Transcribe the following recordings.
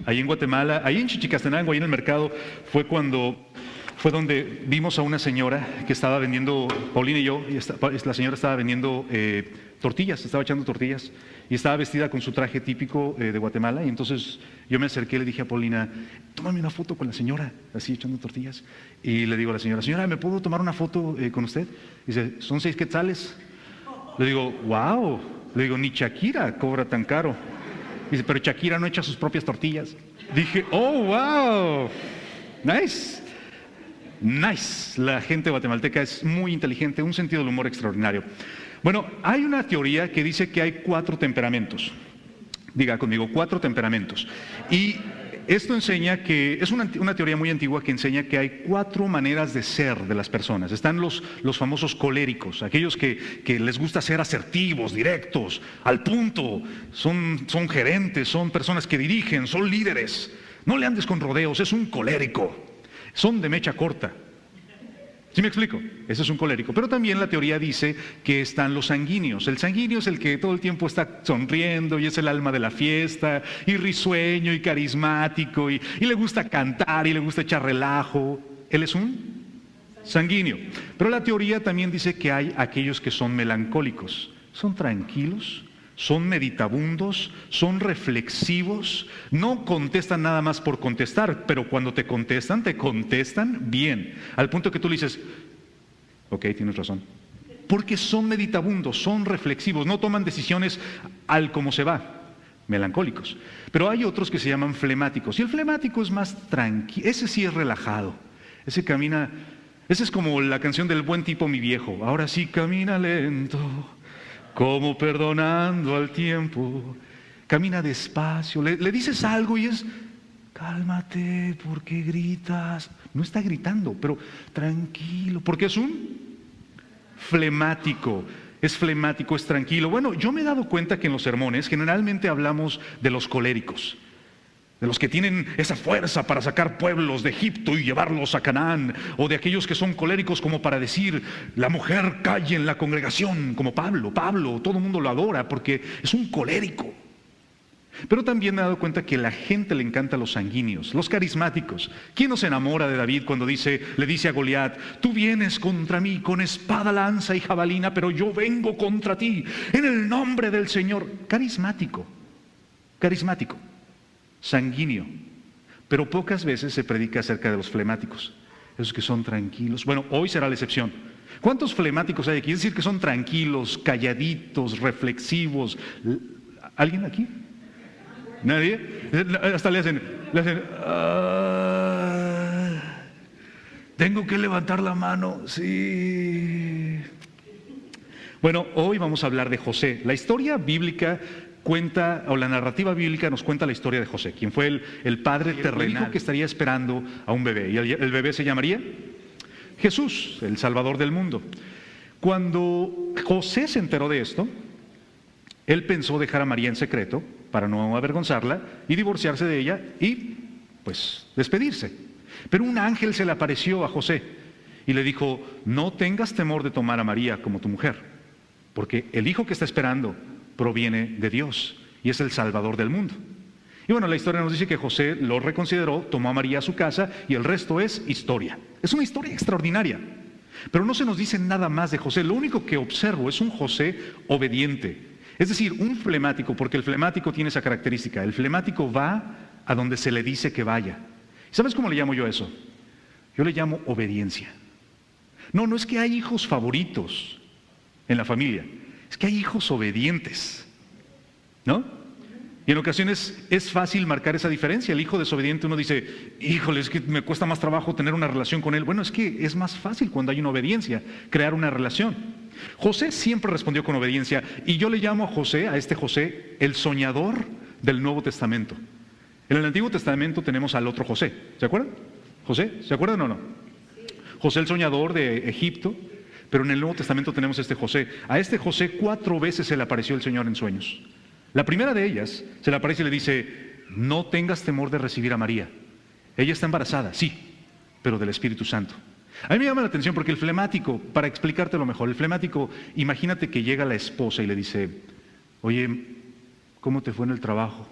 Ahí en Guatemala, ahí en Chichicastenango, ahí en el mercado, fue donde vimos a una señora que estaba vendiendo, Paulina y yo, la señora estaba vendiendo tortillas, estaba echando tortillas y estaba vestida con su traje típico de Guatemala. Y entonces yo me acerqué y le dije a Paulina, tómame una foto con la señora, así echando tortillas. Y le digo a la señora, ¿me puedo tomar una foto con usted? Dice, son 6 quetzales. Le digo, wow. Le digo, ni Shakira cobra tan caro. Dice, pero Shakira no echa sus propias tortillas. Dije, oh, wow, nice. Nice. La gente guatemalteca es muy inteligente, un sentido del humor extraordinario. Bueno, hay una teoría que dice que hay 4 temperamentos. Diga conmigo, 4 temperamentos. Y esto enseña que, es una teoría muy antigua que enseña que hay 4 maneras de ser de las personas. Están los famosos coléricos, aquellos que les gusta ser asertivos, directos, al punto, son gerentes, son personas que dirigen, son líderes. No le andes con rodeos, es un colérico. Son de mecha corta. ¿Sí me explico? Ese es un colérico. Pero también la teoría dice que están los sanguíneos. El sanguíneo es el que todo el tiempo está sonriendo y es el alma de la fiesta, y risueño y carismático, y le gusta cantar y le gusta echar relajo. Él es un sanguíneo. Pero la teoría también dice que hay aquellos que son melancólicos. Son tranquilos, son meditabundos, son reflexivos, no contestan nada más por contestar, pero cuando te contestan bien, al punto que tú le dices, ok, tienes razón, porque son meditabundos, son reflexivos, no toman decisiones al cómo se va, melancólicos. Pero hay otros que se llaman flemáticos, y el flemático es más tranquilo, ese sí es relajado, ese camina, ese es como la canción del buen tipo mi viejo, ahora sí camina lento, como perdonando al tiempo, camina despacio, le dices algo y es, cálmate, ¿por qué gritas? No está gritando, pero tranquilo, porque es un flemático, es tranquilo. Bueno, yo me he dado cuenta que en los sermones generalmente hablamos de los coléricos, de los que tienen esa fuerza para sacar pueblos de Egipto y llevarlos a Canaán, o de aquellos que son coléricos como para decir, la mujer calle en la congregación, como Pablo, todo el mundo lo adora porque es un colérico. Pero también me he dado cuenta que a la gente le encanta los sanguíneos, los carismáticos. ¿Quién no se enamora de David cuando le dice a Goliat, tú vienes contra mí con espada, lanza y jabalina, pero yo vengo contra ti en el nombre del Señor? Carismático, sanguíneo. Pero pocas veces se predica acerca de los flemáticos, esos que son tranquilos. Bueno, hoy será la excepción. ¿Cuántos flemáticos hay aquí? Es decir, que son tranquilos, calladitos, reflexivos. ¿Alguien aquí? ¿Nadie? Hasta le hacen tengo que levantar la mano, sí. Bueno, hoy vamos a hablar de José. La historia bíblica cuenta, o la narrativa bíblica nos cuenta la historia de José, quien fue el padre terrenal que estaría esperando a un bebé. ¿Y el bebé se llamaría? Jesús, el Salvador del mundo. Cuando José se enteró de esto, él pensó dejar a María en secreto para no avergonzarla y divorciarse de ella y pues despedirse. Pero un ángel se le apareció a José y le dijo, no tengas temor de tomar a María como tu mujer, porque el hijo que está esperando proviene de Dios y es el Salvador del mundo. Y bueno, la historia nos dice que José lo reconsideró, tomó a María a su casa y el resto es historia. Es una historia extraordinaria. Pero no se nos dice nada más de José. Lo único que observo es un José obediente. Es decir, un flemático, porque el flemático tiene esa característica. El flemático va a donde se le dice que vaya. ¿Sabes cómo le llamo yo eso? Yo le llamo obediencia. No es que hay hijos favoritos en la familia. Es que hay hijos obedientes, ¿no? Y en ocasiones es fácil marcar esa diferencia. El hijo desobediente, uno dice, híjole, es que me cuesta más trabajo tener una relación con él. Bueno, es que es más fácil cuando hay una obediencia, crear una relación. José siempre respondió con obediencia, y yo le llamo a este José, el soñador del Nuevo Testamento. En el Antiguo Testamento tenemos al otro José, ¿se acuerdan? ¿José? ¿Se acuerdan o no? José el soñador de Egipto. Pero en el Nuevo Testamento tenemos este José. A este José 4 veces se le apareció el Señor en sueños. La primera de ellas se le aparece y le dice, no tengas temor de recibir a María. Ella está embarazada, sí, pero del Espíritu Santo. A mí me llama la atención porque el flemático, para explicártelo mejor, el flemático, imagínate que llega la esposa y le dice, oye, ¿cómo te fue en el trabajo?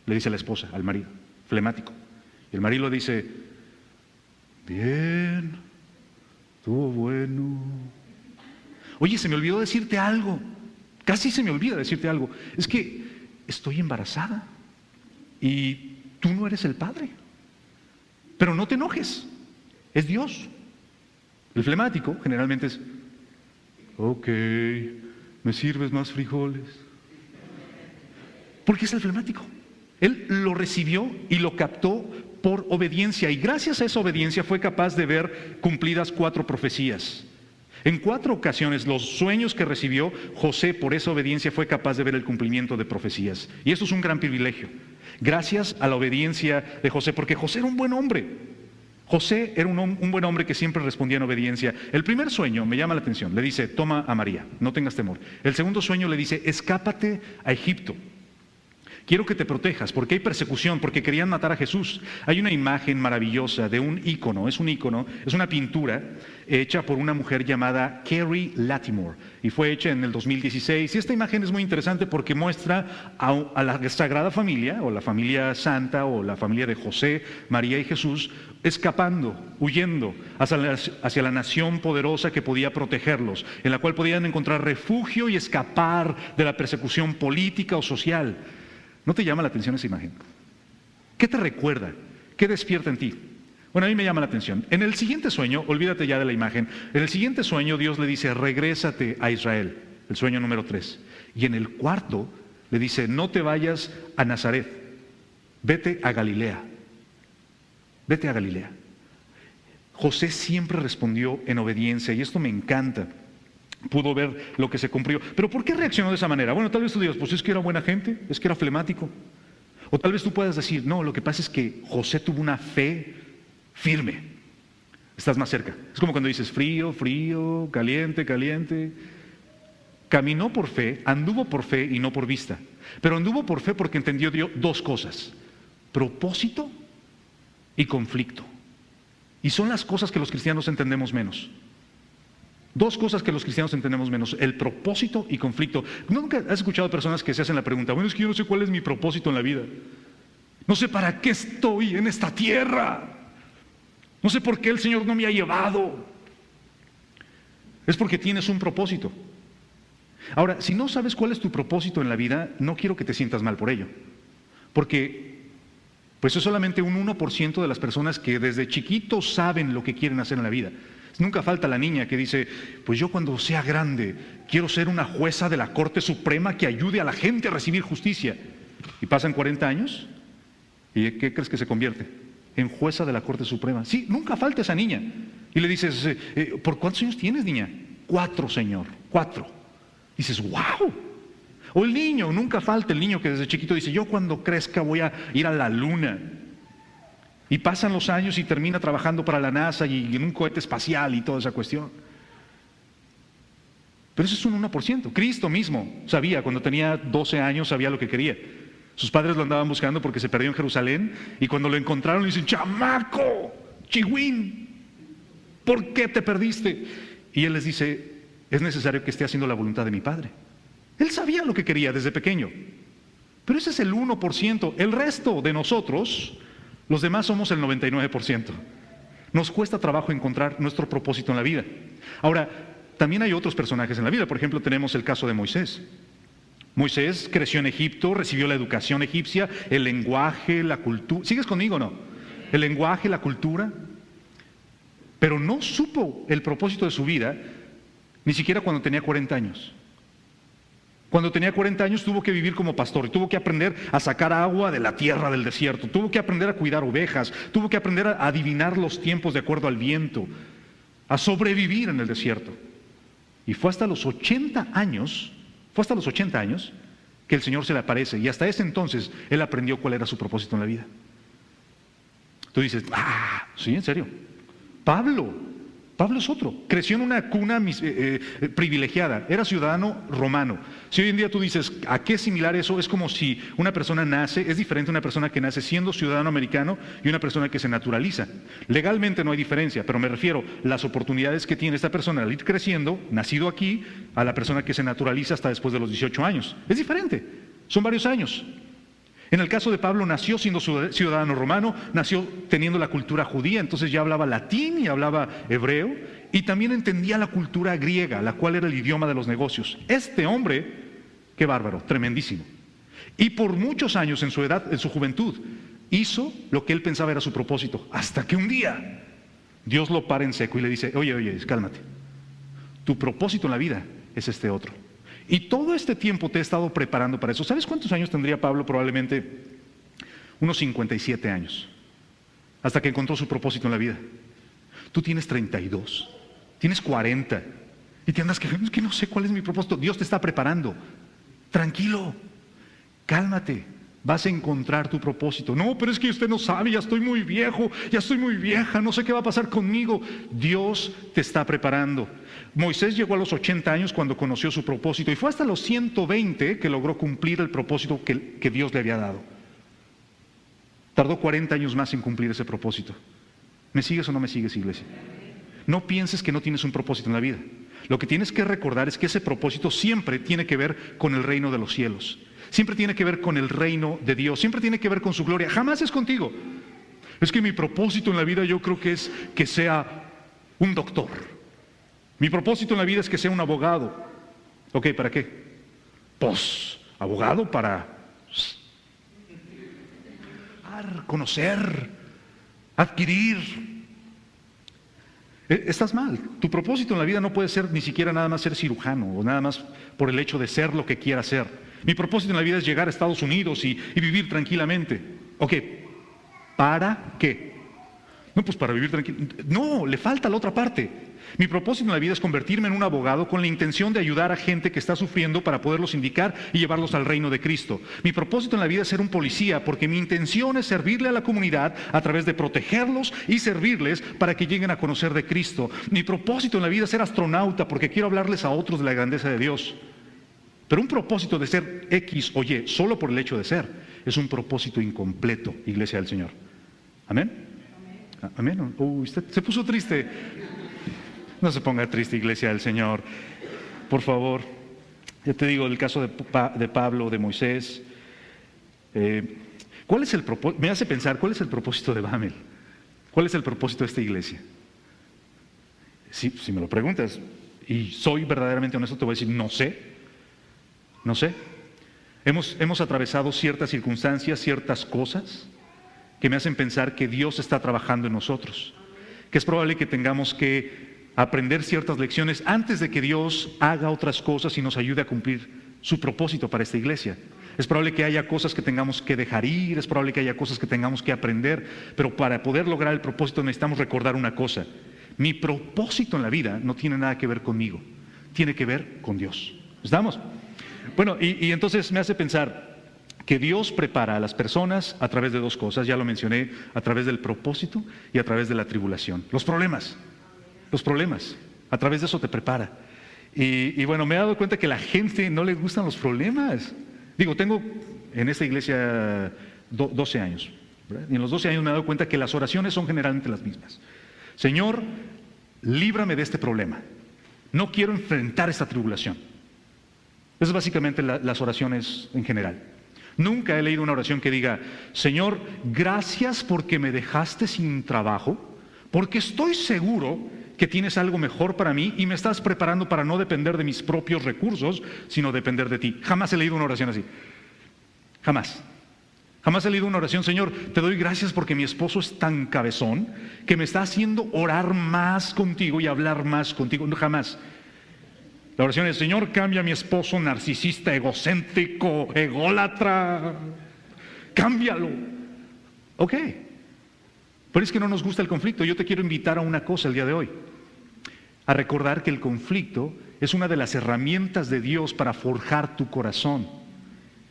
Le dice la esposa al marido, flemático. Y el marido le dice, bien, estuvo bueno. Oye, se me olvidó decirte algo, casi se me olvida decirte algo. Es que estoy embarazada y tú no eres el padre. Pero no te enojes, es Dios. El flemático generalmente es, ok, ¿me sirves más frijoles? Porque es el flemático. Él lo recibió y lo captó por obediencia, y gracias a esa obediencia fue capaz de ver cumplidas 4 profecías. En 4 ocasiones los sueños que recibió José por esa obediencia fue capaz de ver el cumplimiento de profecías. Y eso es un gran privilegio. Gracias a la obediencia de José, porque José era un buen hombre. José era un buen hombre que siempre respondía en obediencia. El primer sueño me llama la atención. Le dice, toma a María, no tengas temor. El segundo sueño le dice, escápate a Egipto. Quiero que te protejas porque hay persecución, porque querían matar a Jesús. Hay una imagen maravillosa de un ícono, es una pintura hecha por una mujer llamada Carrie Latimore y fue hecha en el 2016. Y esta imagen es muy interesante porque muestra a la Sagrada Familia, o la familia santa, o la familia de José, María y Jesús, escapando, huyendo hacia la nación poderosa que podía protegerlos, en la cual podían encontrar refugio y escapar de la persecución política o social. ¿No te llama la atención esa imagen? ¿Qué te recuerda? ¿Qué despierta en ti? Bueno, a mí me llama la atención. En el siguiente sueño, olvídate ya de la imagen, en el siguiente sueño Dios le dice, regrésate a Israel, el sueño número 3. Y en el cuarto le dice, no te vayas a Nazaret, vete a Galilea. Vete a Galilea. José siempre respondió en obediencia y esto me encanta. Pudo ver lo que se cumplió. ¿Pero por qué reaccionó de esa manera? Bueno, tal vez tú digas, pues es que era buena gente, es que era flemático. O tal vez tú puedas decir, no, lo que pasa es que José tuvo una fe firme. Estás más cerca. Es como cuando dices frío, frío, caliente, caliente. Caminó por fe, anduvo por fe y no por vista. Pero anduvo por fe porque entendió Dios 2 cosas: propósito y conflicto. Y son las cosas que los cristianos entendemos menos. 2 cosas que los cristianos entendemos menos: el propósito y conflicto. ¿Nunca has escuchado personas que se hacen la pregunta, bueno, es que yo no sé cuál es mi propósito en la vida? No sé para qué estoy en esta tierra. No sé por qué el Señor no me ha llevado. Es porque tienes un propósito. Ahora, si no sabes cuál es tu propósito en la vida, no quiero que te sientas mal por ello. Porque pues es solamente un 1% de las personas que desde chiquitos saben lo que quieren hacer en la vida. Nunca falta la niña que dice, pues yo cuando sea grande quiero ser una jueza de la Corte Suprema que ayude a la gente a recibir justicia. Y pasan 40 años y ¿qué crees que se convierte? En jueza de la Corte Suprema. Sí, nunca falta esa niña. Y le dices, ¿por cuántos años tienes, niña? 4, señor, 4. Dices, wow. O el niño, nunca falta el niño que desde chiquito dice, yo cuando crezca voy a ir a la luna. Y pasan los años y termina trabajando para la NASA y en un cohete espacial y toda esa cuestión. Pero eso es un 1%. Cristo mismo sabía, cuando tenía 12 años, sabía lo que quería. Sus padres lo andaban buscando porque se perdió en Jerusalén y cuando lo encontraron le dicen, chamaco, chihuín, ¿por qué te perdiste? Y él les dice, es necesario que esté haciendo la voluntad de mi Padre. Él sabía lo que quería desde pequeño. Pero ese es el 1%. El resto de nosotros, los demás, somos el 99%. Nos cuesta trabajo encontrar nuestro propósito en la vida. Ahora, también hay otros personajes en la vida. Por ejemplo, tenemos el caso de Moisés. Moisés creció en Egipto, recibió la educación egipcia, el lenguaje, la cultura. ¿Sigues conmigo o no? El lenguaje, la cultura. Pero no supo el propósito de su vida ni siquiera cuando tenía 40 años. Cuando tenía 40 años tuvo que vivir como pastor, tuvo que aprender a sacar agua de la tierra del desierto, tuvo que aprender a cuidar ovejas, tuvo que aprender a adivinar los tiempos de acuerdo al viento, a sobrevivir en el desierto. Y fue hasta los 80 años que el Señor se le aparece y hasta ese entonces él aprendió cuál era su propósito en la vida. Tú dices, sí, en serio. Pablo es otro, creció en una cuna privilegiada, era ciudadano romano. Si hoy en día tú dices, ¿a qué es similar eso? Es como si una persona nace, es diferente una persona que nace siendo ciudadano americano y una persona que se naturaliza. Legalmente no hay diferencia, pero me refiero a las oportunidades que tiene esta persona al ir creciendo, nacido aquí, a la persona que se naturaliza hasta después de los 18 años. Es diferente. Son varios años. En el caso de Pablo, nació siendo ciudadano romano, nació teniendo la cultura judía, entonces ya hablaba latín y hablaba hebreo, y también entendía la cultura griega, la cual era el idioma de los negocios. Este hombre, qué bárbaro, tremendísimo. Y por muchos años en su juventud, hizo lo que él pensaba era su propósito, hasta que un día Dios lo para en seco y le dice, oye, cálmate, tu propósito en la vida es este otro. Y todo este tiempo te he estado preparando para eso. ¿Sabes cuántos años tendría Pablo? Probablemente unos 57 años, hasta que encontró su propósito en la vida. Tú tienes 32, tienes 40, y te andas quejando, es que no sé cuál es mi propósito. Dios te está preparando. Tranquilo, cálmate, vas a encontrar tu propósito. No, pero es que usted no sabe, ya estoy muy viejo, ya estoy muy vieja, no sé qué va a pasar conmigo. Dios te está preparando. Moisés llegó a los 80 años cuando conoció su propósito, y fue hasta los 120 que logró cumplir el propósito que Dios le había dado. Tardó 40 años más en cumplir ese propósito. ¿Me sigues o no me sigues, iglesia? No pienses que no tienes un propósito en la vida. Lo que tienes que recordar es que ese propósito siempre tiene que ver con el reino de los cielos. Siempre tiene que ver con el reino de Dios. Siempre tiene que ver con su gloria. Jamás es contigo. Es que mi propósito en la vida yo creo que es que sea un doctor. Mi propósito en la vida es que sea un abogado. Ok, ¿para qué? Pues, abogado para conocer, adquirir. Estás mal. Tu propósito en la vida no puede ser ni siquiera nada más ser cirujano o nada más por el hecho de ser lo que quiera ser. Mi propósito en la vida es llegar a Estados Unidos y vivir tranquilamente. Ok, ¿para qué? No, pues para vivir tranquilo. No, le falta la otra parte. Mi propósito en la vida es convertirme en un abogado con la intención de ayudar a gente que está sufriendo para poderlos indicar y llevarlos al reino de Cristo. Mi propósito en la vida es ser un policía porque mi intención es servirle a la comunidad a través de protegerlos y servirles para que lleguen a conocer de Cristo. Mi propósito en la vida es ser astronauta porque quiero hablarles a otros de la grandeza de Dios. Pero un propósito de ser X o Y solo por el hecho de ser es un propósito incompleto, iglesia del Señor. ¿Amén? ¿Amén? Usted se puso triste. No se ponga triste, iglesia del Señor. Por favor, ya te digo, el caso de Pablo, de Moisés. ¿Cuál es el propósito? Me hace pensar, ¿cuál es el propósito de Bamel? ¿Cuál es el propósito de esta iglesia? Si me lo preguntas, y soy verdaderamente honesto, te voy a decir, no sé. No sé. Hemos atravesado ciertas circunstancias, ciertas cosas que me hacen pensar que Dios está trabajando en nosotros. Que es probable que tengamos que aprender ciertas lecciones antes de que Dios haga otras cosas y nos ayude a cumplir su propósito para esta iglesia. Es probable que haya cosas que tengamos que dejar ir, es probable que haya cosas que tengamos que aprender, pero para poder lograr el propósito necesitamos recordar una cosa. Mi propósito en la vida no tiene nada que ver conmigo, tiene que ver con Dios. ¿Estamos? Bueno, y entonces me hace pensar que Dios prepara a las personas a través de dos cosas, ya lo mencioné, a través del propósito y a través de la tribulación. Los problemas, a través de eso te prepara. Y bueno, me he dado cuenta que a la gente no le gustan los problemas. Digo, tengo en esta iglesia 12 años, ¿verdad? Y en los 12 años me he dado cuenta que las oraciones son generalmente las mismas. Señor, líbrame de este problema. No quiero enfrentar esta tribulación. Esas es básicamente las oraciones en general. Nunca he leído una oración que diga, Señor, gracias porque me dejaste sin trabajo, porque estoy seguro que tienes algo mejor para mí y me estás preparando para no depender de mis propios recursos, sino depender de ti. Jamás he leído una oración así. Jamás. Jamás he leído una oración, Señor, te doy gracias porque mi esposo es tan cabezón que me está haciendo orar más contigo y hablar más contigo. No, jamás. La oración es, Señor, cambia a mi esposo narcisista, egocéntrico, ególatra. Cámbialo. Ok. Pero es que no nos gusta el conflicto. Yo te quiero invitar a una cosa el día de hoy. A recordar que el conflicto es una de las herramientas de Dios para forjar tu corazón.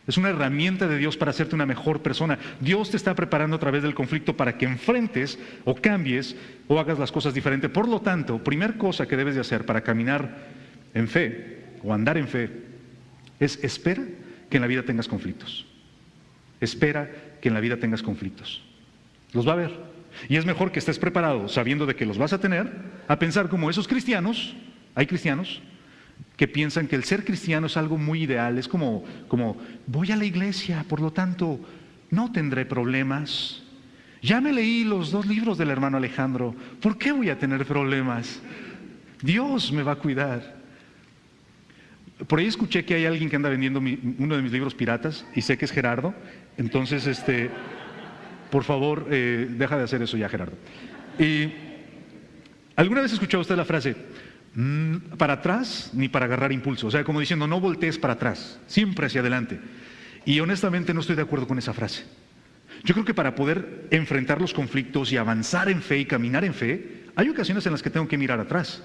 Es una herramienta de Dios para hacerte una mejor persona. Dios te está preparando a través del conflicto para que enfrentes o cambies o hagas las cosas diferentes. Por lo tanto, primera cosa que debes de hacer para caminar en fe o andar en fe es espera que en la vida tengas conflictos. Espera que en la vida tengas conflictos. Los va a haber. Y es mejor que estés preparado sabiendo de que los vas a tener, a pensar como esos cristianos, hay cristianos que piensan que el ser cristiano es algo muy ideal, es como voy a la iglesia, por lo tanto no tendré problemas. Ya me leí los 2 libros del hermano Alejandro, ¿por qué voy a tener problemas? Dios me va a cuidar. Por ahí escuché que hay alguien que anda vendiendo uno de mis libros piratas, y sé que es Gerardo, entonces por favor, deja de hacer eso ya, Gerardo. Y ¿alguna vez escuchó usted la frase, para atrás ni para agarrar impulso? O sea, como diciendo, no voltees para atrás, siempre hacia adelante. Y honestamente no estoy de acuerdo con esa frase. Yo creo que para poder enfrentar los conflictos y avanzar en fe y caminar en fe, hay ocasiones en las que tengo que mirar atrás.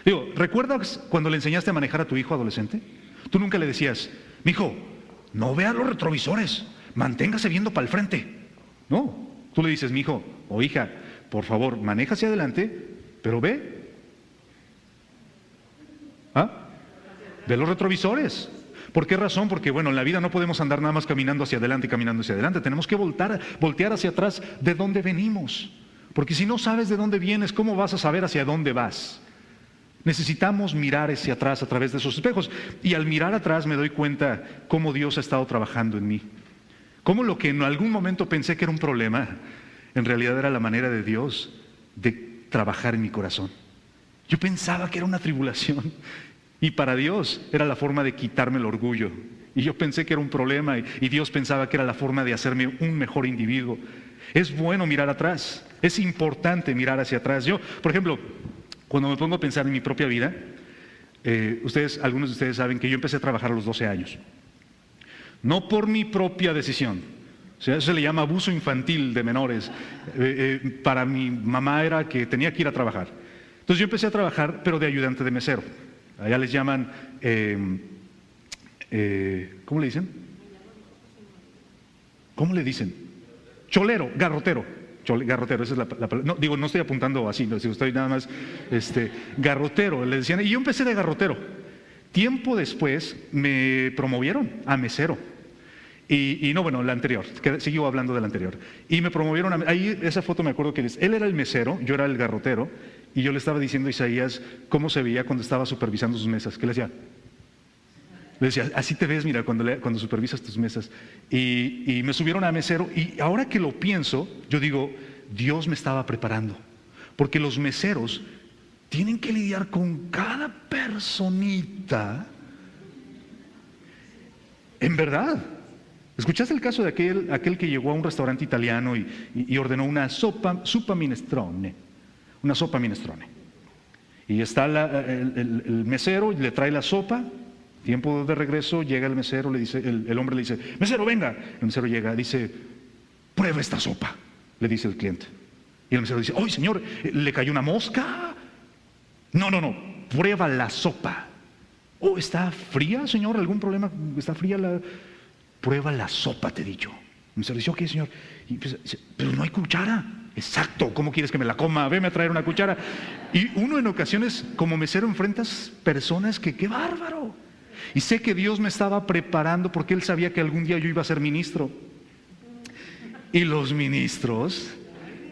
Digo, ¿recuerdas cuando le enseñaste a manejar a tu hijo adolescente? Tú nunca le decías, mijo, no vea los retrovisores, manténgase viendo para el frente. No, tú le dices, mijo o hija, por favor, maneja hacia adelante, pero ve. Ve los retrovisores. ¿Por qué razón? Porque bueno, en la vida no podemos andar nada más caminando hacia adelante y caminando hacia adelante. Tenemos que voltear hacia atrás de dónde venimos. Porque si no sabes de dónde vienes, ¿cómo vas a saber hacia dónde vas? Necesitamos mirar hacia atrás a través de esos espejos. Y al mirar atrás me doy cuenta cómo Dios ha estado trabajando en mí. Cómo lo que en algún momento pensé que era un problema, en realidad era la manera de Dios de trabajar en mi corazón. Yo pensaba que era una tribulación. Y para Dios era la forma de quitarme el orgullo. Y yo pensé que era un problema y Dios pensaba que era la forma de hacerme un mejor individuo. Es bueno mirar atrás, es importante mirar hacia atrás. Yo, por ejemplo, cuando me pongo a pensar en mi propia vida, algunos de ustedes saben que yo empecé a trabajar a los 12 años. No por mi propia decisión. O sea, eso se le llama abuso infantil de menores. Para mi mamá era que tenía que ir a trabajar. Entonces yo empecé a trabajar, pero de ayudante de mesero. Allá les llaman, ¿cómo le dicen? ¿Cómo le dicen? Cholero, garrotero. Garrotero, esa es la palabra. No, digo, no estoy apuntando así, no, estoy nada más, garrotero, le decían. Y yo empecé de garrotero. Tiempo después me promovieron a mesero. Y no, bueno, la anterior, sigo hablando de la anterior. Y me promovieron, ahí esa foto me acuerdo que él era el mesero, yo era el garrotero, y yo le estaba diciendo a Isaías cómo se veía cuando estaba supervisando sus mesas. ¿Qué le decía? Le decía, así te ves, mira, cuando supervisas tus mesas. Y me subieron a mesero, y ahora que lo pienso, yo digo, Dios me estaba preparando. Porque los meseros tienen que lidiar con cada personita. En verdad. ¿Escuchaste el caso de aquel que llegó a un restaurante italiano y ordenó una sopa minestrone? Una sopa minestrone. Y está el mesero y le trae la sopa. Tiempo de regreso, llega el mesero, le dice, el hombre le dice, mesero, venga. El mesero llega, dice, prueba esta sopa, le dice el cliente. Y el mesero dice, ¡ay, señor! ¿Le cayó una mosca? No, prueba la sopa. Oh, ¿está fría, señor? ¿Algún problema? ¿Está fría la...? Prueba la sopa, te he dicho. El mesero dice, ok, señor. Y pues, pero no hay cuchara. Exacto, ¿cómo quieres que me la coma? Veme a traer una cuchara. Y uno en ocasiones, como mesero, enfrentas personas que, ¡qué bárbaro! Y sé que Dios me estaba preparando porque Él sabía que algún día yo iba a ser ministro. Y los ministros,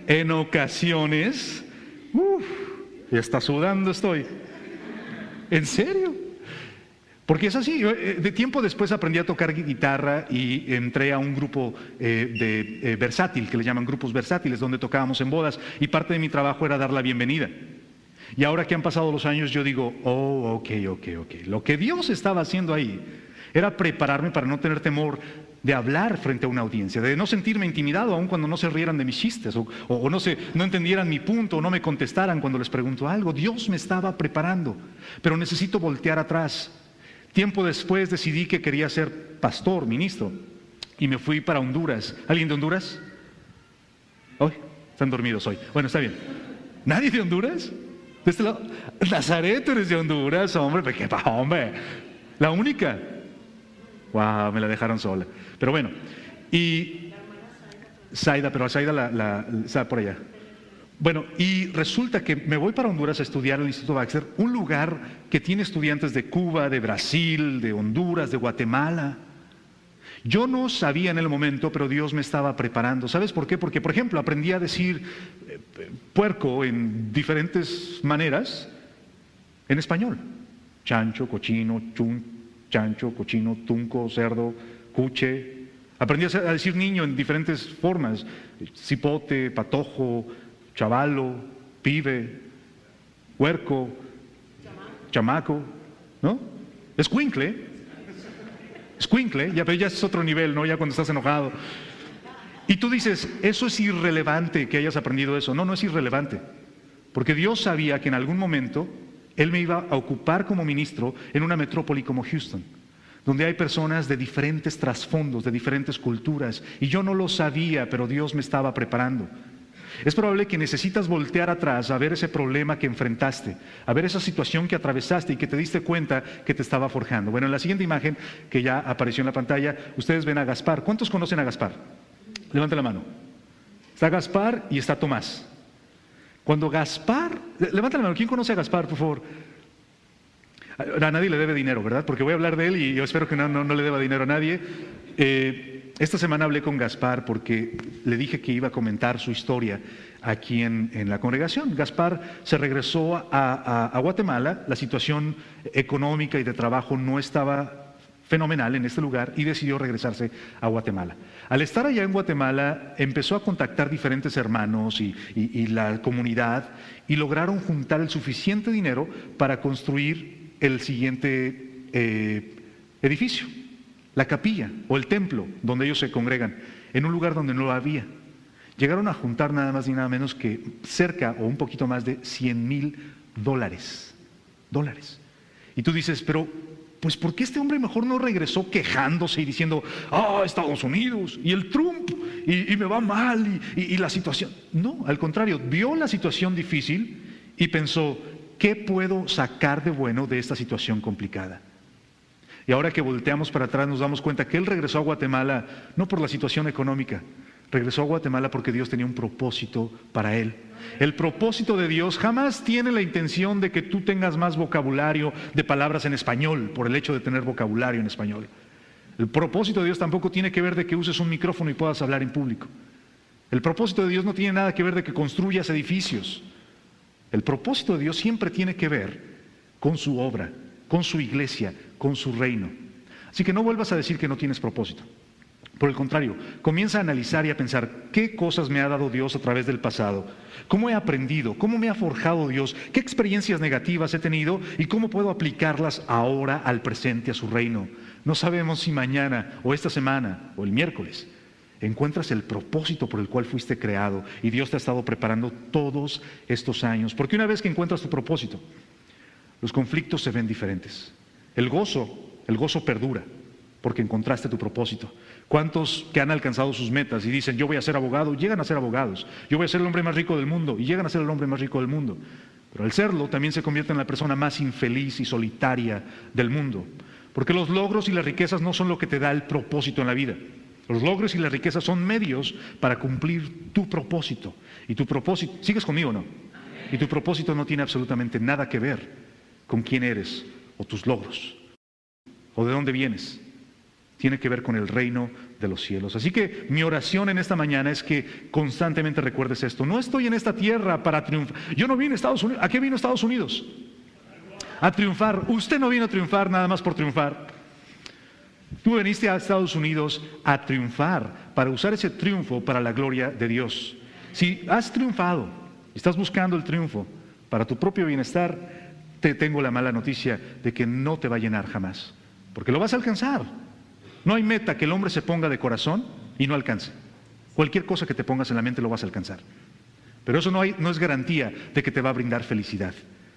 en ocasiones, ya está sudando estoy. ¿En serio? Porque es así. De tiempo después aprendí a tocar guitarra y entré a un grupo versátil, que le llaman grupos versátiles, donde tocábamos en bodas. Y parte de mi trabajo era dar la bienvenida. Y ahora que han pasado los años, yo digo, ok. Lo que Dios estaba haciendo ahí era prepararme para no tener temor de hablar frente a una audiencia, de no sentirme intimidado aun cuando no se rieran de mis chistes o no entendieran mi punto o no me contestaran cuando les pregunto algo. Dios me estaba preparando, pero necesito voltear atrás. Tiempo después decidí que quería ser pastor, ministro, y me fui para Honduras. ¿Alguien de Honduras? Hoy están dormidos hoy. Bueno, está bien. ¿Nadie de Honduras? De este lado. Nazaret, tú eres de Honduras, hombre. ¿Qué pa, hombre? La única. Wow, me la dejaron sola. Pero bueno, y Zaida, pero a Zaida está por allá. Bueno, y resulta que me voy para Honduras a estudiar al Instituto Baxter, un lugar que tiene estudiantes de Cuba, de Brasil, de Honduras, de Guatemala. Yo no sabía en el momento, pero Dios me estaba preparando. ¿Sabes por qué? Porque, por ejemplo, aprendí a decir puerco en diferentes maneras en español. chancho, cochino, chancho, cochino, tunco, cerdo, cuche. Aprendí a decir niño en diferentes formas: cipote, patojo, chavalo, pibe, huerco, chamaco, ¿no? Escuincle, pero ya es otro nivel, ¿no? Ya cuando estás enojado. Y tú dices, eso es irrelevante que hayas aprendido eso. No, no es irrelevante. Porque Dios sabía que en algún momento Él me iba a ocupar como ministro en una metrópoli como Houston, donde hay personas de diferentes trasfondos, de diferentes culturas, y yo no lo sabía, pero Dios me estaba preparando. Es probable que necesitas voltear atrás a ver ese problema que enfrentaste, a ver esa situación que atravesaste y que te diste cuenta que te estaba forjando. Bueno, en la siguiente imagen que ya apareció en la pantalla, ustedes ven a Gaspar. ¿Cuántos conocen a Gaspar? Levanten la mano. Está Gaspar y está Tomás. Cuando Gaspar, levanten la mano, ¿quién conoce a Gaspar, por favor? A nadie le debe dinero, ¿verdad? Porque voy a hablar de él y yo espero que no le deba dinero a nadie. Esta semana hablé con Gaspar porque le dije que iba a comentar su historia aquí en la congregación. Gaspar se regresó a Guatemala, la situación económica y de trabajo no estaba fenomenal en este lugar y decidió regresarse a Guatemala. Al estar allá en Guatemala empezó a contactar diferentes hermanos y la comunidad y lograron juntar el suficiente dinero para construir el siguiente edificio, la capilla o el templo donde ellos se congregan, en un lugar donde no lo había. Llegaron a juntar nada más ni nada menos que cerca o un poquito más de $100,000. Y tú dices, pero pues ¿por qué este hombre mejor no regresó quejándose y diciendo, Estados Unidos y el Trump y me va mal y la situación? No, al contrario, vio la situación difícil y pensó, ¿qué puedo sacar de bueno de esta situación complicada? Y ahora que volteamos para atrás nos damos cuenta que él regresó a Guatemala no por la situación económica, regresó a Guatemala porque Dios tenía un propósito para él. El propósito de Dios jamás tiene la intención de que tú tengas más vocabulario de palabras en español por el hecho de tener vocabulario en español. El propósito de Dios tampoco tiene que ver de que uses un micrófono y puedas hablar en público. El propósito de Dios no tiene nada que ver de que construyas edificios. El propósito de Dios siempre tiene que ver con su obra, con su iglesia, con su reino. Así que no vuelvas a decir que no tienes propósito. Por el contrario, comienza a analizar y a pensar qué cosas me ha dado Dios a través del pasado, cómo he aprendido, cómo me ha forjado Dios, qué experiencias negativas he tenido y cómo puedo aplicarlas ahora al presente, a su reino. No sabemos si mañana o esta semana o el miércoles encuentras el propósito por el cual fuiste creado y Dios te ha estado preparando todos estos años. Porque una vez que encuentras tu propósito, los conflictos se ven diferentes. El gozo perdura porque encontraste tu propósito. ¿Cuántos que han alcanzado sus metas y dicen, yo voy a ser abogado, llegan a ser abogados? Yo voy a ser el hombre más rico del mundo y llegan a ser el hombre más rico del mundo. Pero al serlo también se convierte en la persona más infeliz y solitaria del mundo. Porque los logros y las riquezas no son lo que te da el propósito en la vida. Los logros y las riquezas son medios para cumplir tu propósito. Y tu propósito, ¿sigues conmigo o no? Y tu propósito no tiene absolutamente nada que ver con quién eres o tus logros o de dónde vienes. Tiene que ver con el reino de los cielos. Así que mi oración en esta mañana es que constantemente recuerdes esto. No estoy en esta tierra para triunfar. Yo no vine a Estados Unidos. ¿A qué vino Estados Unidos? A triunfar. Usted no vino a triunfar nada más por triunfar. Tú viniste a Estados Unidos a triunfar, para usar ese triunfo para la gloria de Dios. Si has triunfado y estás buscando el triunfo para tu propio bienestar, te tengo la mala noticia de que no te va a llenar jamás. Porque lo vas a alcanzar. No hay meta que el hombre se ponga de corazón y no alcance. Cualquier cosa que te pongas en la mente lo vas a alcanzar. Pero eso no es garantía de que te va a brindar felicidad,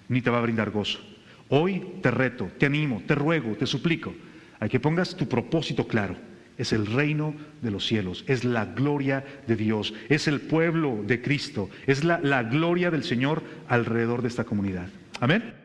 ni te va a brindar gozo. Hoy te reto, te animo, te ruego, te suplico, a que pongas tu propósito claro. Es el reino de los cielos, es la gloria de Dios, es el pueblo de Cristo, es la gloria del Señor alrededor de esta comunidad. Amén.